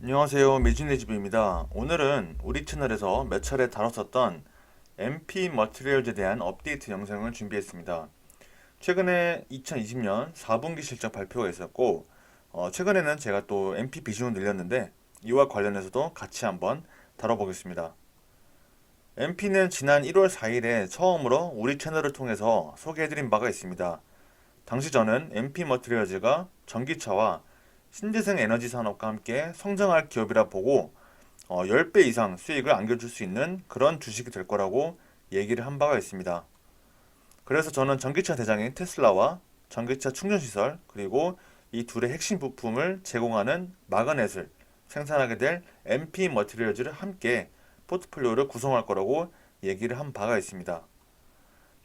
안녕하세요. 미진네집입니다. 오늘은 우리 채널에서 몇 차례 다뤘었던 MP 머티리얼즈에 대한 업데이트 영상을 준비했습니다. 최근에 2020년 4분기 실적 발표가 있었고 최근에는 제가 또 MP 비중을 늘렸는데 이와 관련해서도 같이 한번 다뤄보겠습니다. MP는 지난 1월 4일에 처음으로 우리 채널을 통해서 소개해드린 바가 있습니다. 당시 저는 MP 머티리얼즈가 전기차와 신재생 에너지 산업과 함께 성장할 기업이라 보고 10배 이상 수익을 안겨줄 수 있는 그런 주식이 될 거라고 얘기를 한 바가 있습니다. 그래서 저는 전기차 대장인 테슬라와 전기차 충전시설 그리고 이 둘의 핵심 부품을 제공하는 마그넷을 생산하게 될 MP 머티리얼즈를 함께 포트폴리오를 구성할 거라고 얘기를 한 바가 있습니다.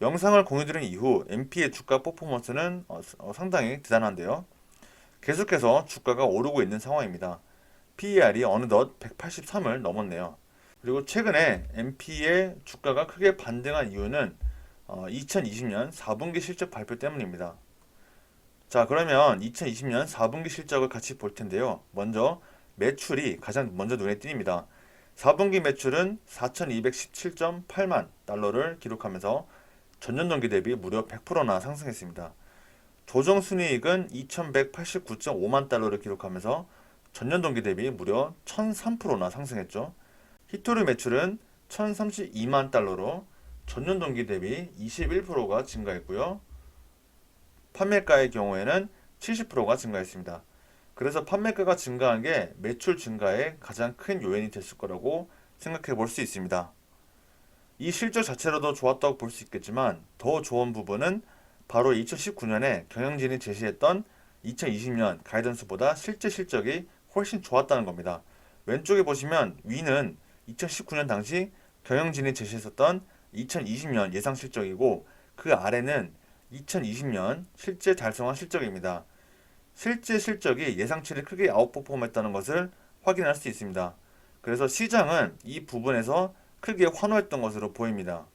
영상을 공유드린 이후 MP의 주가 퍼포먼스는 상당히 대단한데요. 계속해서 주가가 오르고 있는 상황입니다. PER이 어느덧 183을 넘었네요. 그리고 최근에 MP의 주가가 크게 반등한 이유는 2020년 4분기 실적 발표 때문입니다. 자, 그러면 2020년 4분기 실적을 같이 볼 텐데요. 먼저 매출이 가장 먼저 눈에 띕니다. 4분기 매출은 4,217.8만 달러를 기록하면서 전년 동기 대비 무려 100%나 상승했습니다. 조정 순이익은 2,189.5만 달러를 기록하면서 전년 동기 대비 무려 1,003%나 상승했죠. 히토리 매출은 1,032만 달러로 전년 동기 대비 21%가 증가했고요. 판매가의 경우에는 70%가 증가했습니다. 그래서 판매가가 증가한 게 매출 증가에 가장 큰 요인이 됐을 거라고 생각해 볼 수 있습니다. 이 실적 자체로도 좋았다고 볼 수 있겠지만 더 좋은 부분은 바로 2019년에 경영진이 제시했던 2020년 가이던스보다 실제 실적이 훨씬 좋았다는 겁니다. 왼쪽에 보시면 위는 2019년 당시 경영진이 제시했었던 2020년 예상 실적이고 그 아래는 2020년 실제 달성한 실적입니다. 실제 실적이 예상치를 크게 아웃퍼폼했다는 것을 확인할 수 있습니다. 그래서 시장은 이 부분에서 크게 환호했던 것으로 보입니다.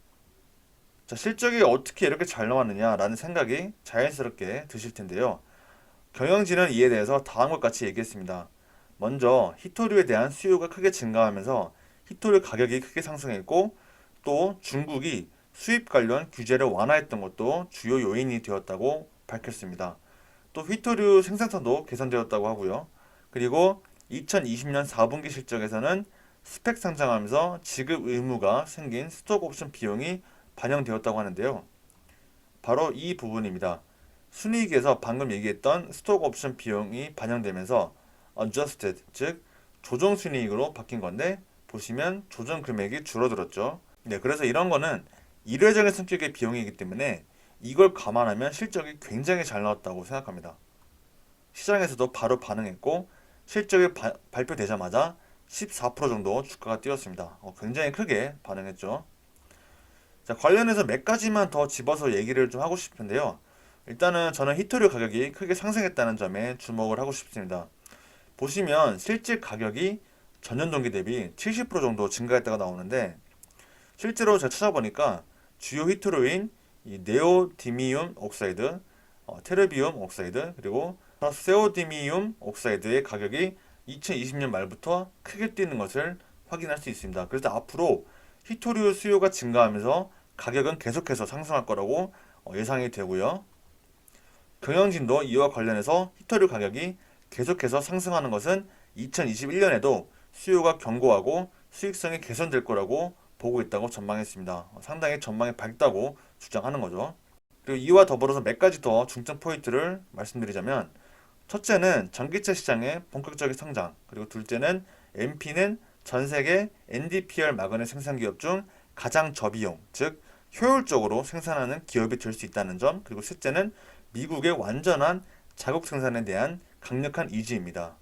자, 실적이 어떻게 이렇게 잘 나왔느냐라는 생각이 자연스럽게 드실 텐데요. 경영진은 이에 대해서 다음과 같이 얘기했습니다. 먼저 히토류에 대한 수요가 크게 증가하면서 히토류 가격이 크게 상승했고 또 중국이 수입 관련 규제를 완화했던 것도 주요 요인이 되었다고 밝혔습니다. 또 히토류 생산성도 개선되었다고 하고요. 그리고 2020년 4분기 실적에서는 스펙 상장하면서 지급 의무가 생긴 스톡 옵션 비용이 반영되었다고 하는데요. 바로 이 부분입니다. 순이익에서 방금 얘기했던 스톡 옵션 비용이 반영되면서 adjusted, 즉 조정 순이익으로 바뀐 건데 보시면 조정 금액이 줄어들었죠. 네, 그래서 이런 거는 일회적인 성격의 비용이기 때문에 이걸 감안하면 실적이 굉장히 잘 나왔다고 생각합니다. 시장에서도 바로 반응했고 실적이 발표되자마자 14% 정도 주가가 뛰었습니다. 굉장히 크게 반응했죠. 자, 관련해서 몇 가지만 더 집어서 얘기를 좀 하고 싶은데요. 일단은 저는 히토류 가격이 크게 상승했다는 점에 주목을 하고 싶습니다. 보시면 실제 가격이 전년 동기 대비 70% 정도 증가했다가 나오는데 실제로 제가 찾아보니까 주요 히토류인 이 네오디미움 옥사이드, 테르비움 옥사이드 그리고 세오디미움 옥사이드의 가격이 2020년 말부터 크게 뛰는 것을 확인할 수 있습니다. 그래서 앞으로 히토류 수요가 증가하면서 가격은 계속해서 상승할 거라고 예상이 되고요. 경영진도 이와 관련해서 히토류 가격이 계속해서 상승하는 것은 2021년에도 수요가 견고하고 수익성이 개선될 거라고 보고 있다고 전망했습니다. 상당히 전망이 밝다고 주장하는 거죠. 그리고 이와 더불어서 몇 가지 더 중점 포인트를 말씀드리자면 첫째는 전기차 시장의 본격적인 성장, 그리고 둘째는 MP는 전 세계 NdPr 마그넷 생산 기업 중 가장 저비용, 즉 효율적으로 생산하는 기업이 될 수 있다는 점, 그리고 셋째는 미국의 완전한 자국 생산에 대한 강력한 의지입니다.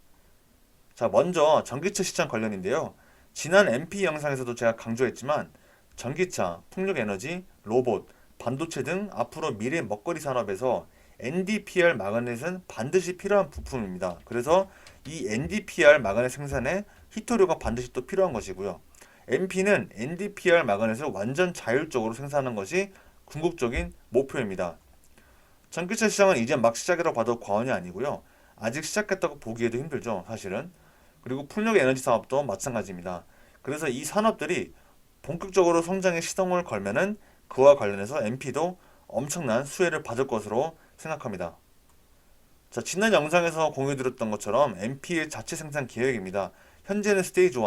자, 먼저 전기차 시장 관련인데요. 지난 MP 영상에서도 제가 강조했지만 전기차, 풍력에너지, 로봇, 반도체 등 앞으로 미래 먹거리 산업에서 NdPr 마그넷은 반드시 필요한 부품입니다. 그래서 이 NdPr 마그넷 생산에 히토류가 반드시 또 필요한 것이고요. MP는 NdPr 마그넷을 완전 자율적으로 생산하는 것이 궁극적인 목표입니다. 전기차 시장은 이제 막 시작이라고 봐도 과언이 아니고요. 아직 시작했다고 보기에도 힘들죠, 사실은. 그리고 풍력 에너지 사업도 마찬가지입니다. 그래서 이 산업들이 본격적으로 성장에 시동을 걸면은 그와 관련해서 MP도 엄청난 수혜를 받을 것으로 생각합니다. 자, 지난 영상에서 공유드렸던 것처럼 MP의 자체 생산 계획입니다. 현재는 스테이지 1,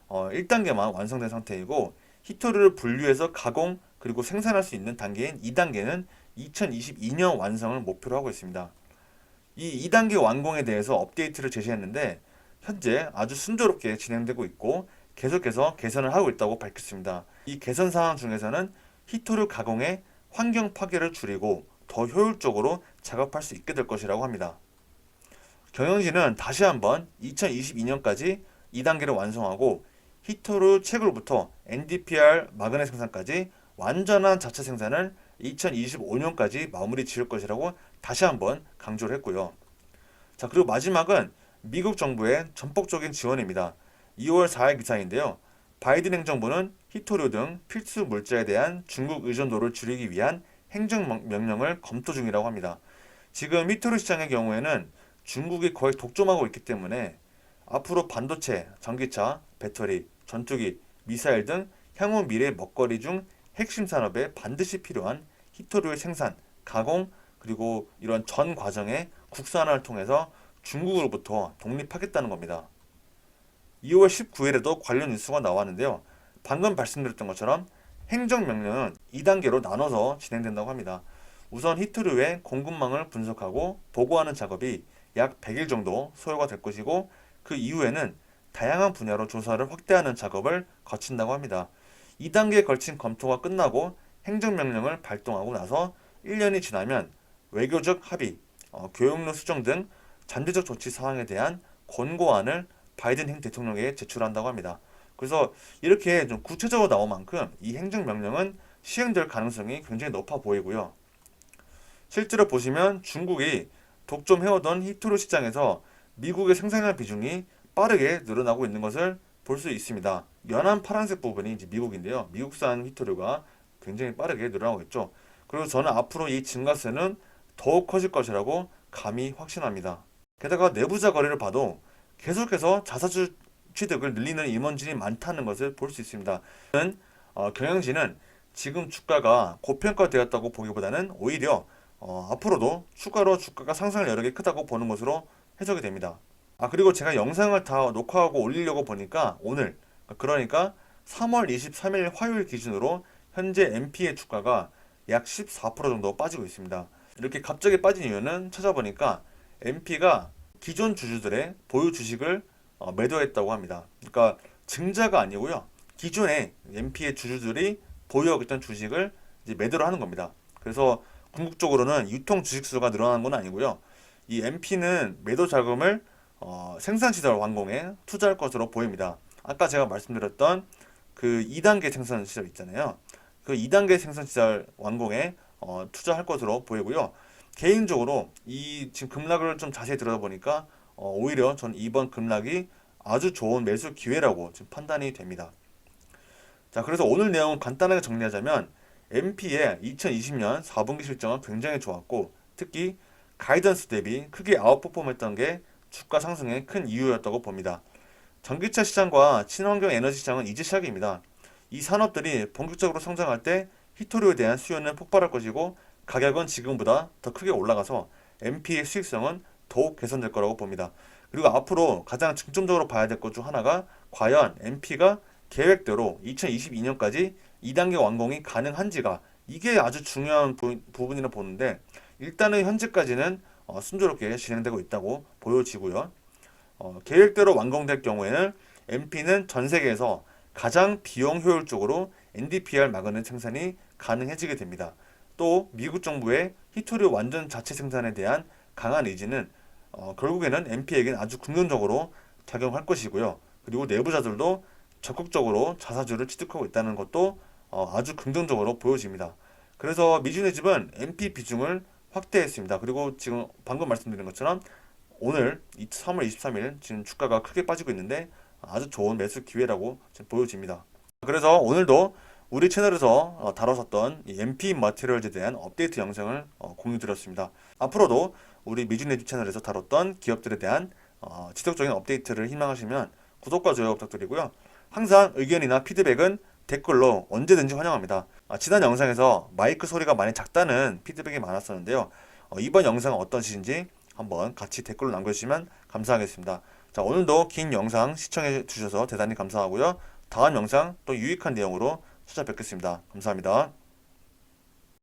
1단계만 완성된 상태이고 히토류를 분류해서 가공 그리고 생산할 수 있는 단계인 2단계는 2022년 완성을 목표로 하고 있습니다. 이 2단계 완공에 대해서 업데이트를 제시했는데 현재 아주 순조롭게 진행되고 있고 계속해서 개선을 하고 있다고 밝혔습니다. 이 개선 사항 중에서는 히토류 가공의 환경 파괴를 줄이고 더 효율적으로 작업할 수 있게 될 것이라고 합니다. 경영진은 다시 한번 2022년까지 2단계를 완성하고 히토류 채굴부터 NdPr 마그넷 생산까지 완전한 자체 생산을 2025년까지 마무리 지을 것이라고 다시 한번 강조를 했고요. 자, 그리고 마지막은 미국 정부의 전폭적인 지원입니다. 2월 4일 기사인데요. 바이든 행정부는 히토류 등 필수 물자에 대한 중국 의존도를 줄이기 위한 행정명령을 검토 중이라고 합니다. 지금 히토류 시장의 경우에는 중국이 거의 독점하고 있기 때문에 앞으로 반도체, 전기차, 배터리, 전투기, 미사일 등 향후 미래 먹거리 중 핵심 산업에 반드시 필요한 히토류의 생산, 가공, 그리고 이런 전 과정의 국산화를 통해서 중국으로부터 독립하겠다는 겁니다. 2월 19일에도 관련 뉴스가 나왔는데요. 방금 말씀드렸던 것처럼 행정명령은 2단계로 나눠서 진행된다고 합니다. 우선 히토류의 공급망을 분석하고 보고하는 작업이 약 100일 정도 소요가 될 것이고 그 이후에는 다양한 분야로 조사를 확대하는 작업을 거친다고 합니다. 2단계에 걸친 검토가 끝나고 행정명령을 발동하고 나서 1년이 지나면 외교적 합의, 교역로 수정 등 잠재적 조치 사항에 대한 권고안을 바이든 대통령에게 제출한다고 합니다. 그래서 이렇게 좀 구체적으로 나온 만큼 이 행정명령은 시행될 가능성이 굉장히 높아 보이고요. 실제로 보시면 중국이 독점해오던 히토류 시장에서 미국의 생산량 비중이 빠르게 늘어나고 있는 것을 볼 수 있습니다. 연한 파란색 부분이 이제 미국인데요. 미국산 히토류가 굉장히 빠르게 늘어나고 있죠. 그리고 저는 앞으로 이 증가세는 더욱 커질 것이라고 감히 확신합니다. 게다가 내부자 거래를 봐도 계속해서 자사주 취득을 늘리는 임원진이 많다는 것을 볼 수 있습니다. 경영진은 지금 주가가 고평가되었다고 보기보다는 오히려 앞으로도 추가로 주가가 상승할 여력이 크다고 보는 것으로 해석이 됩니다. 그리고 제가 영상을 다 녹화하고 올리려고 보니까 오늘, 그러니까 3월 23일 화요일 기준으로 현재 MP의 주가가 약 14% 정도 빠지고 있습니다. 이렇게 갑자기 빠진 이유는 찾아보니까 MP가 기존 주주들의 보유 주식을 매도했다고 합니다. 그러니까 증자가 아니고요. 기존의 MP의 주주들이 보유하고 있던 주식을 이제 매도를 하는 겁니다. 그래서 궁극적으로는 유통 주식 수가 늘어나는 건 아니고요. 이 MP는 매도 자금을 생산시설 완공에 투자할 것으로 보입니다. 아까 제가 말씀드렸던 그 2단계 생산시설 있잖아요. 그 2단계 생산시설 완공에 투자할 것으로 보이고요. 개인적으로 이 지금 급락을 좀 자세히 들여다보니까 오히려 전 이번 급락이 아주 좋은 매수 기회라고 지금 판단이 됩니다. 자, 그래서 오늘 내용을 간단하게 정리하자면 MP의 2020년 4분기 실적은 굉장히 좋았고 특히 가이던스 대비 크게 아웃퍼폼했던 게 주가 상승의 큰 이유였다고 봅니다. 전기차 시장과 친환경 에너지 시장은 이제 시작입니다. 이 산업들이 본격적으로 성장할 때 히토류에 대한 수요는 폭발할 것이고 가격은 지금보다 더 크게 올라가서 MP의 수익성은 더욱 개선될 거라고 봅니다. 그리고 앞으로 가장 중점적으로 봐야 될 것 중 하나가 과연 MP가 계획대로 2022년까지 2단계 완공이 가능한지가 이게 아주 중요한 부분이라 보는데 일단은 현재까지는 순조롭게 진행되고 있다고 보여지고요. 계획대로 완공될 경우에는 MP는 전 세계에서 가장 비용 효율적으로 NdPr 마그넷 생산이 가능해지게 됩니다. 또 미국 정부의 히토류 완전 자체 생산에 대한 강한 의지는 결국에는 MP에게는 아주 긍정적으로 작용할 것이고요. 그리고 내부자들도 적극적으로 자사주를 취득하고 있다는 것도 아주 긍정적으로 보여집니다. 그래서 미주네 집은 MP 비중을 확대했습니다. 그리고 지금 방금 말씀드린 것처럼 오늘 3월 23일 지금 주가가 크게 빠지고 있는데 아주 좋은 매수 기회라고 지금 보여집니다. 그래서 오늘도 우리 채널에서 다뤘었던 이 MP 머티리얼즈에 대한 업데이트 영상을 공유드렸습니다. 앞으로도 우리 미주네 집 채널에서 다뤘던 기업들에 대한 지속적인 업데이트를 희망하시면 구독과 좋아요 부탁드리고요. 항상 의견이나 피드백은 댓글로 언제든지 환영합니다. 지난 영상에서 마이크 소리가 많이 작다는 피드백이 많았었는데요. 이번 영상은 어떠신지 한번 같이 댓글로 남겨주시면 감사하겠습니다. 자, 오늘도 긴 영상 시청해 주셔서 대단히 감사하고요. 다음 영상 또 유익한 내용으로 찾아뵙겠습니다. 감사합니다.